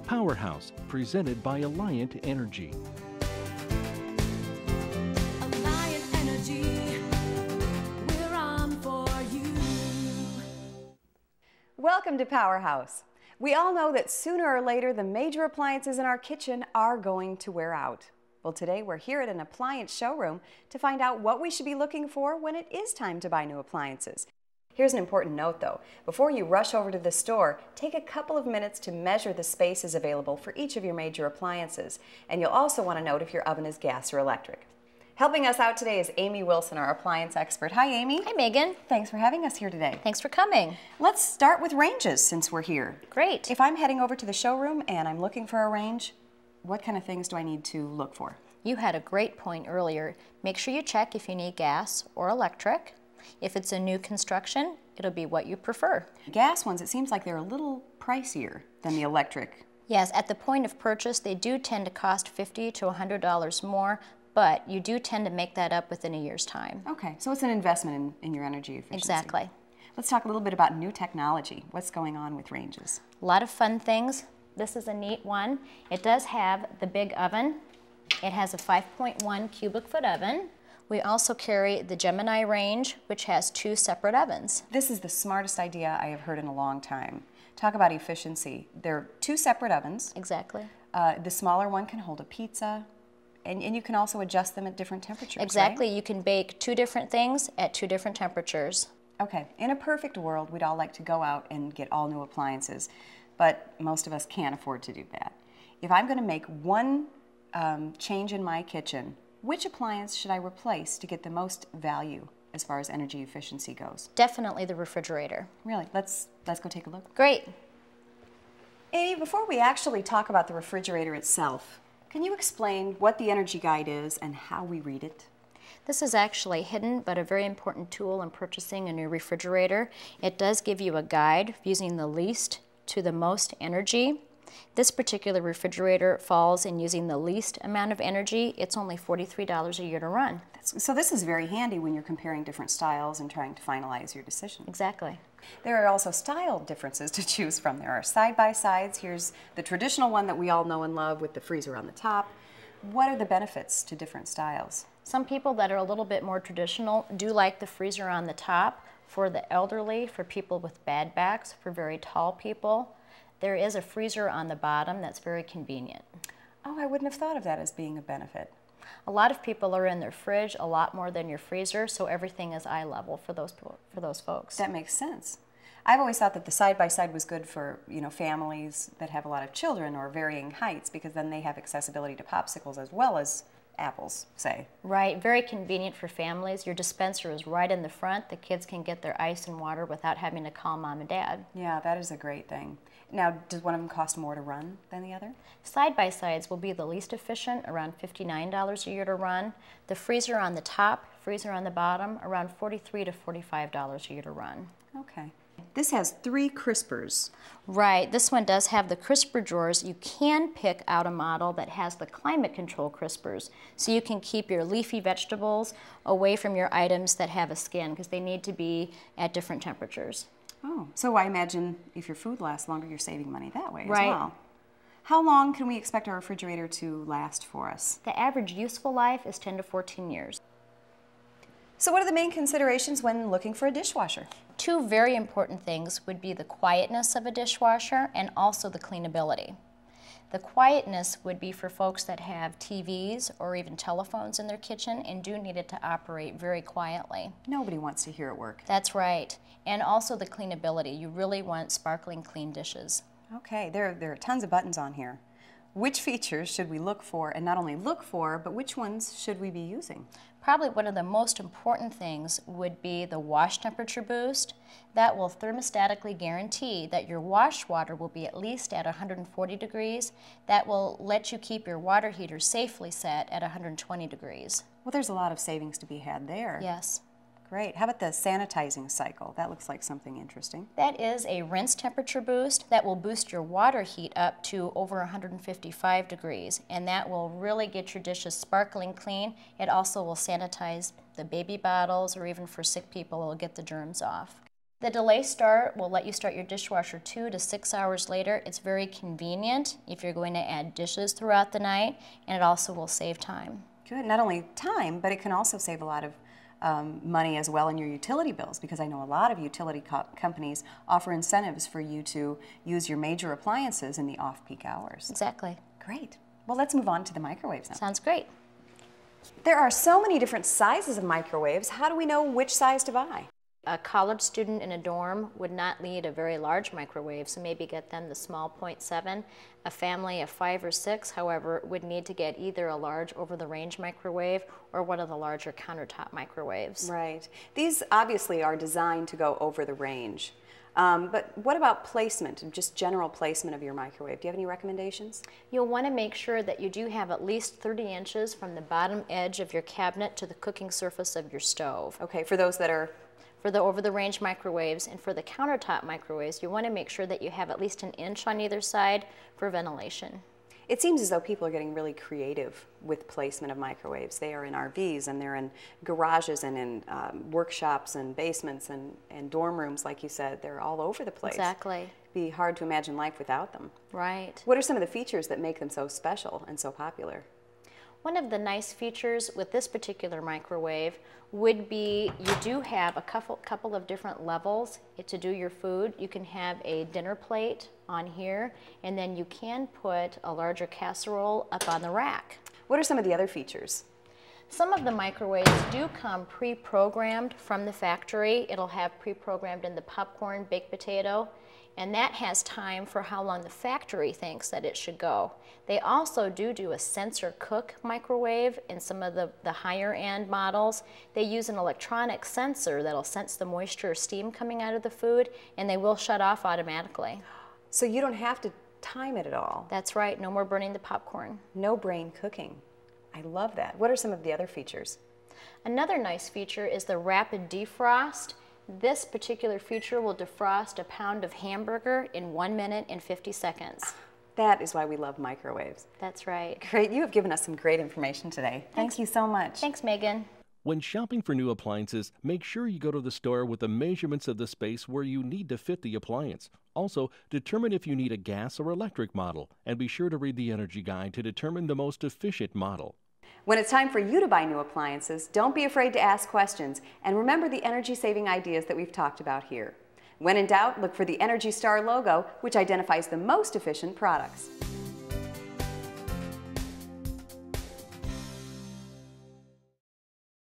Powerhouse, presented by Alliant Energy. Alliant Energy, we're on for you. Welcome to Powerhouse. We all know that sooner or later the major appliances in our kitchen are going to wear out. Well, today we're here at an appliance showroom to find out what we should be looking for when it is time to buy new appliances. Here's an important note though. Before you rush over to the store, take a couple of minutes to measure the spaces available for each of your major appliances. And you'll also want to note if your oven is gas or electric. Helping us out today is Amy Wilson, our appliance expert. Hi, Amy. Hi, Megan. Thanks for having us here today. Thanks for coming. Let's start with ranges since we're here. Great. If I'm heading over to the showroom and I'm looking for a range, what kind of things do I need to look for? You had a great point earlier. Make sure you check if you need gas or electric. If it's a new construction, it'll be what you prefer. Gas ones, it seems like they're a little pricier than the electric. Yes, at the point of purchase, they do tend to cost $50 to $100 more, but you do tend to make that up within a year's time. Okay, so it's an investment in your energy efficiency. Exactly. Let's talk a little bit about new technology. What's going on with ranges? A lot of fun things. This is a neat one. It does have the big oven. It has a 5.1 cubic foot oven. We also carry the Gemini range, which has 2 separate ovens. This is the smartest idea I have heard in a long time. Talk about efficiency. They're 2 separate ovens. Exactly. The smaller one can hold a pizza, and you can also adjust them at different temperatures, Exactly. right? You can bake 2 different things at 2 different temperatures. Okay, in a perfect world, we'd all like to go out and get all new appliances, but most of us can't afford to do that. If I'm going to make one change in my kitchen, which appliance should I replace to get the most value as far as energy efficiency goes? Definitely the refrigerator. Really, let's go take a look. Great. Amy, before we actually talk about the refrigerator itself, can you explain what the energy guide is and how we read it? This is actually hidden, but a very important tool in purchasing a new refrigerator. It does give you a guide using the least to the most energy. This particular refrigerator falls in using the least amount of energy. It's only $43 a year to run. So this is very handy when you're comparing different styles and trying to finalize your decision. Exactly. There are also style differences to choose from. There are side-by-sides. Here's the traditional one that we all know and love with the freezer on the top. What are the benefits to different styles? Some people that are a little bit more traditional do like the freezer on the top. For the elderly, for people with bad backs, for very tall people, there is a freezer on the bottom that's very convenient. Oh, I wouldn't have thought of that as being a benefit. A lot of people are in their fridge a lot more than your freezer, so everything is eye level for those folks. That makes sense. I've always thought that the side-by-side was good for, families that have a lot of children or varying heights, because then they have accessibility to popsicles as well as apples, say. Right, very convenient for families. Your dispenser is right in the front. The kids can get their ice and water without having to call mom and dad. Yeah, that is a great thing. Now, does one of them cost more to run than the other? Side-by-sides will be the least efficient, around $59 a year to run. The freezer on the top, freezer on the bottom, around $43 to $45 a year to run. Okay. This has 3 crispers. Right, this one does have the crisper drawers. You can pick out a model that has the climate control crispers, so you can keep your leafy vegetables away from your items that have a skin, because they need to be at different temperatures. Oh, so I imagine if your food lasts longer, you're saving money that way Right. as well. How long can we expect our refrigerator to last for us? The average useful life is 10 to 14 years. So what are the main considerations when looking for a dishwasher? 2 very important things would be the quietness of a dishwasher and also the cleanability. The quietness would be for folks that have TVs or even telephones in their kitchen and do need it to operate very quietly. Nobody wants to hear it work. That's right. And also the cleanability. You really want sparkling clean dishes. Okay, there are tons of buttons on here. Which features should we look for, and not only look for, but which ones should we be using? Probably one of the most important things would be the wash temperature boost. That will thermostatically guarantee that your wash water will be at least at 140 degrees. That will let you keep your water heater safely set at 120 degrees. Well, there's a lot of savings to be had there. Yes. Great. How about the sanitizing cycle? That looks like something interesting. That is a rinse temperature boost that will boost your water heat up to over 155 degrees, and that will really get your dishes sparkling clean. It also will sanitize the baby bottles, or even for sick people, it will get the germs off. The delay start will let you start your dishwasher 2 to 6 hours later. It's very convenient if you're going to add dishes throughout the night, and it also will save time. Good. Not only time, but it can also save a lot of money as well in your utility bills, because I know a lot of utility companies offer incentives for you to use your major appliances in the off-peak hours. Exactly. Great. Well, let's move on to the microwaves now. Sounds great. There are so many different sizes of microwaves. How do we know which size to buy? A college student in a dorm would not need a very large microwave, so maybe get them the small 0.7. A family of 5 or 6, however, would need to get either a large over-the-range microwave or one of the larger countertop microwaves. Right. These obviously are designed to go over the range. But what about placement, just general placement of your microwave? Do you have any recommendations? You'll want to make sure that you do have at least 30 inches from the bottom edge of your cabinet to the cooking surface of your stove. Okay, for those that are... For the over-the-range microwaves and for the countertop microwaves, you want to make sure that you have at least an inch on either side for ventilation. It seems as though people are getting really creative with placement of microwaves. They are in RVs and they're in garages and in workshops and basements and dorm rooms, like you said. They're all over the place. Exactly. It'd be hard to imagine life without them. Right. What are some of the features that make them so special and so popular? One of the nice features with this particular microwave would be you do have a couple of different levels to do your food. You can have a dinner plate on here, and then you can put a larger casserole up on the rack. What are some of the other features? Some of the microwaves do come pre-programmed from the factory. It'll have pre-programmed in the popcorn, baked potato, and that has time for how long the factory thinks that it should go. They also do a sensor cook microwave in some of the higher end models. They use an electronic sensor that'll sense the moisture or steam coming out of the food, and they will shut off automatically. So you don't have to time it at all? That's right, no more burning the popcorn. No brain cooking. I love that. What are some of the other features? Another nice feature is the rapid defrost. This particular feature will defrost a pound of hamburger in 1 minute and 50 seconds. That is why we love microwaves. That's right. Great. You have given us some great information today. Thank you so much. Thanks, Megan. When shopping for new appliances, make sure you go to the store with the measurements of the space where you need to fit the appliance. Also, determine if you need a gas or electric model, and be sure to read the energy guide to determine the most efficient model. When it's time for you to buy new appliances, don't be afraid to ask questions, and remember the energy-saving ideas that we've talked about here. When in doubt, look for the Energy Star logo, which identifies the most efficient products.